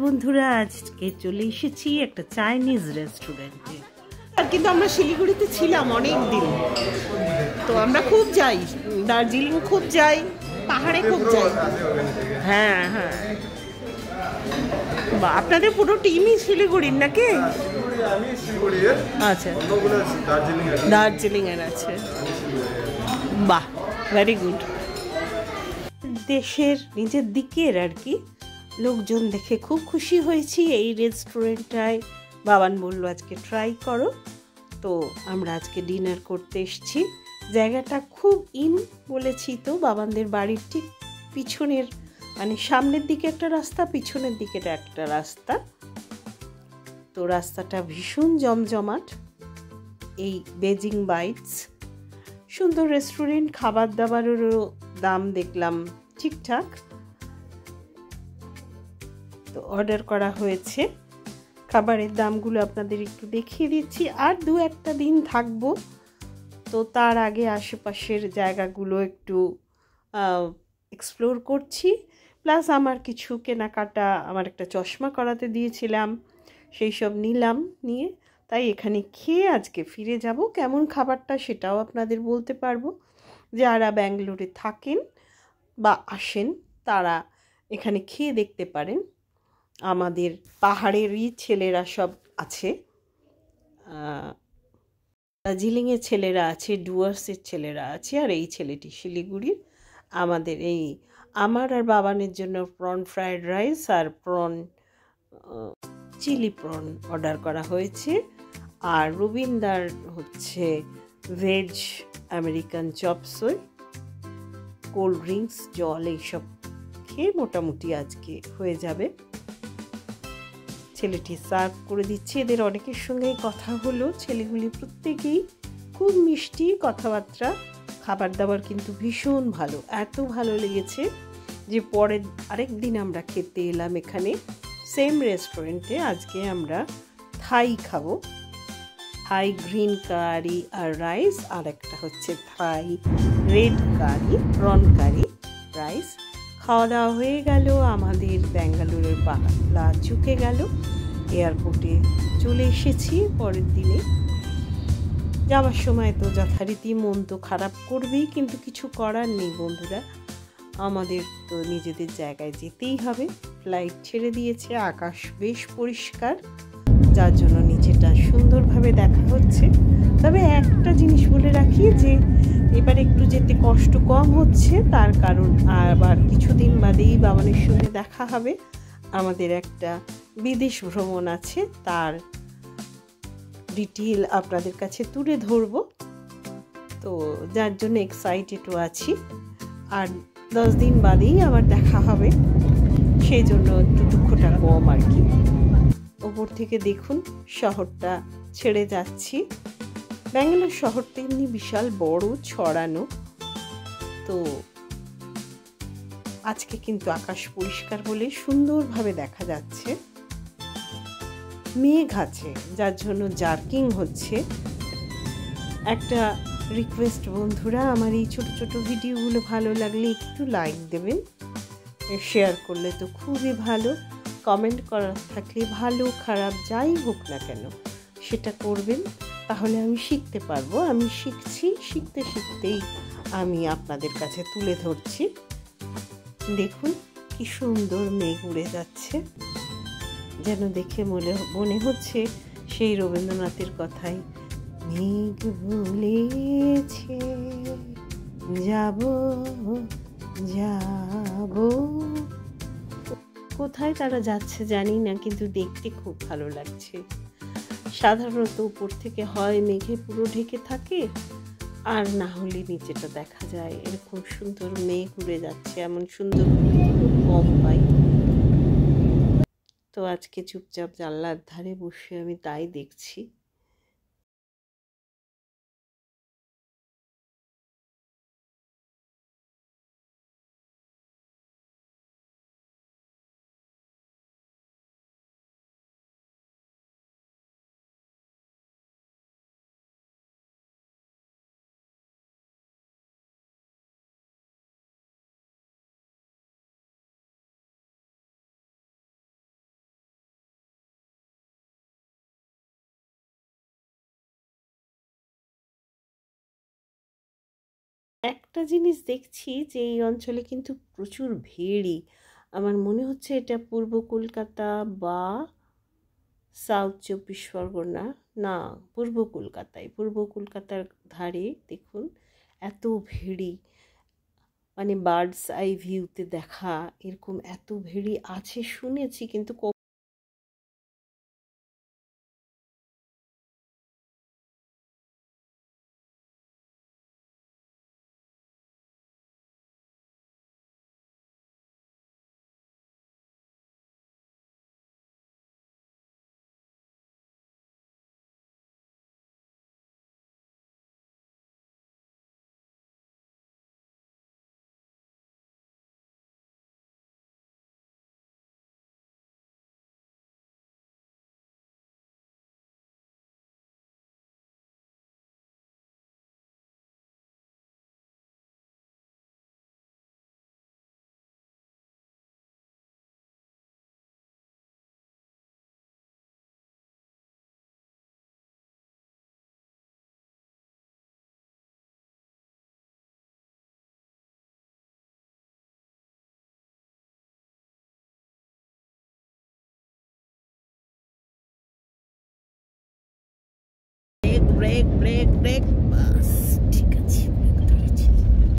বন্ধুরা, আজকে চলে এসেছি একটা চাইনিজ রেস্টুরেন্টে। আর কিন্তু আমরা শিলিগুড়িতে ছিলাম অনেক দিন, তো আমরা খুব যাই, দার্জিলিং খুব যাই, পাহাড়ে খুব যাই। হ্যাঁ হ্যাঁ, আপনাদের পুরো টিমই শিলিগুড়ির নাকি? আচ্ছা, দার্জিলিং এর আছে। বাহ, ভেরি গুড। দেশের নিজের দিকের আর কি লোকজন দেখে খুব খুশি হয়েছি এই রেস্টুরেন্টটায়। বাবান বলল আজকে ট্রাই করো, তো আমরা আজকে ডিনার করতে এসেছি। জায়গাটা খুব বলেছি তো, বাবানদের বাড়ির ঠিক পিছনের, মানে সামনের দিকে একটা রাস্তা, পিছনের দিকে একটা রাস্তা, তো রাস্তাটা ভীষণ জমজমাট। এই বেজিং বাইটস সুন্দর রেস্টুরেন্ট, খাবার দাবারেরও দাম দেখলাম ঠিকঠাক। তো অর্ডার করা হয়েছে, খাবারের দামগুলো আপনাদের একটু দেখিয়ে দিচ্ছি। আর দু একটা দিন থাকবো, তো তার আগে আশেপাশের জায়গাগুলো একটু এক্সপ্লোর করছি। প্লাস আমার কিছু কেনাকাটা, আমার একটা চশমা করাতে দিয়েছিলাম, সেই সব নিলাম, নিয়ে তাই এখানে খেয়ে আজকে ফিরে যাব। কেমন খাবারটা সেটাও আপনাদের বলতে পারবো। যারা ব্যাঙ্গালোরে থাকেন বা আসেন তারা এখানে খেয়ে দেখতে পারেন। আমাদের পাহাড়েরই ছেলেরা সব আছে, দার্জিলিংয়ের ছেলেরা আছে, ডুয়ার্সের ছেলেরা আছে, আর এই ছেলেটি শিলিগুড়ির। আমাদের এই আমার আর বাবানের জন্য প্রন ফ্রায়েড রাইস আর প্রন চিলি প্রন অর্ডার করা হয়েছে। আর রবীন্দার হচ্ছে ভেজ আমেরিকান চপসই, কোল্ড ড্রিঙ্কস, জল এইসব খেয়ে মোটামুটি আজকে হয়ে যাবে। ছেলেটি সার্ভ করে দিচ্ছে। এদের অনেকের সঙ্গেই কথা হলো, ছেলেগুলি প্রত্যেকেই খুব মিষ্টি কথাবার্তা। খাবার দাবার কিন্তু ভীষণ ভালো, এত ভালো লেগেছে যে পরের আরেক দিন আমরা খেতে এলাম এখানে সেম রেস্টুরেন্টে। আজকে আমরা থাই খাবো, থাই গ্রিন কারি আর রাইস, আর একটা হচ্ছে থাই রেড কারি, প্রন কারি রাইস। খাওয়া দাওয়া হয়ে গেল, আমাদের ব্যাঙ্গালোরের পালা চুকে গেল। এয়ারপোর্টে চলে এসেছি পরের দিনে। যাওয়ার সময় তো যথারীতি মন তো খারাপ করবেই, কিন্তু কিছু করার নেই বন্ধুরা, আমাদের তো নিজেদের জায়গায় যেতেই হবে। ফ্লাইট ছেড়ে দিয়েছে, আকাশ বেশ পরিষ্কার, যার জন্য নিচেটা সুন্দরভাবে দেখা হচ্ছে। তবে একটা জিনিস বলে রাখি যে এবার একটু যেতে কষ্ট কম হচ্ছে, তার কারণ আবার কিছুদিন বাদেই বাবানের সঙ্গে দেখা হবে। আমাদের একটা বিদেশ ভ্রমণ আছে, তার ডিটেল আপনাদের কাছে তুলে ধরব, তো যার জন্য এক্সাইটেডও আছি। আর 10 দিন বাদেই আবার দেখা হবে, সেই জন্য একটু দুঃখটা কম আর কি। ওপর থেকে দেখুন শহরটা ছেড়ে যাচ্ছি। ব্যাঙ্গালোর শহরটা এমনি বিশাল বড়, ছড়ানো। তো আজকে কিন্তু আকাশ পরিষ্কার বলে সুন্দরভাবে দেখা যাচ্ছে। মেঘ আছে, যার জন্য জার্কিং হচ্ছে। একটা রিকোয়েস্ট বন্ধুরা, আমার এই ছোট ছোট ভিডিওগুলো ভালো লাগলে একটু লাইক দেবেন, শেয়ার করলে তো খুবই ভালো, কমেন্ট করা থাকলে ভালো খারাপ যাই হোক না কেন সেটা করবেন, তাহলে আমি শিখতে পারবো। আমি শিখছি, শিখতে শিখতেই আমি আপনাদের কাছে তুলে ধরছি। দেখুন কি সুন্দর মেঘ উড়ে যাচ্ছে, যেন দেখে মনে হচ্ছে সেই রবীন্দ্রনাথের কথাই, মেঘ বলেছে যাব যাব। কোথায় তারা যাচ্ছে জানি না, কিন্তু দেখতে খুব ভালো লাগছে। সাধারণত উপর থেকে হয় মেঘে পুরো ঢেকে থাকে, আর না হলে নিচেটা দেখা যায়। এরকম সুন্দর মেঘ উড়ে যাচ্ছে, এমন সুন্দর খুব কম পাই। তো আজকে চুপচাপ জানলার ধারে বসে আমি তাই দেখছি। একটা জিনিস দেখছি যে এই অঞ্চলে কিন্তু প্রচুর ভিড়ই। আমার মনে হচ্ছে এটা পূর্ব কলকাতা বা সাউথ 24 পরগনা, না, পূর্ব কলকাতার ধারে দেখুন এত ভিড়ই, মানে বার্ডস আই ভিউতে দেখা এরকম এত ভিড়ই আছে শুনেছি, কিন্তু ব্রেক ব্রেক ব্রেক ব্রেক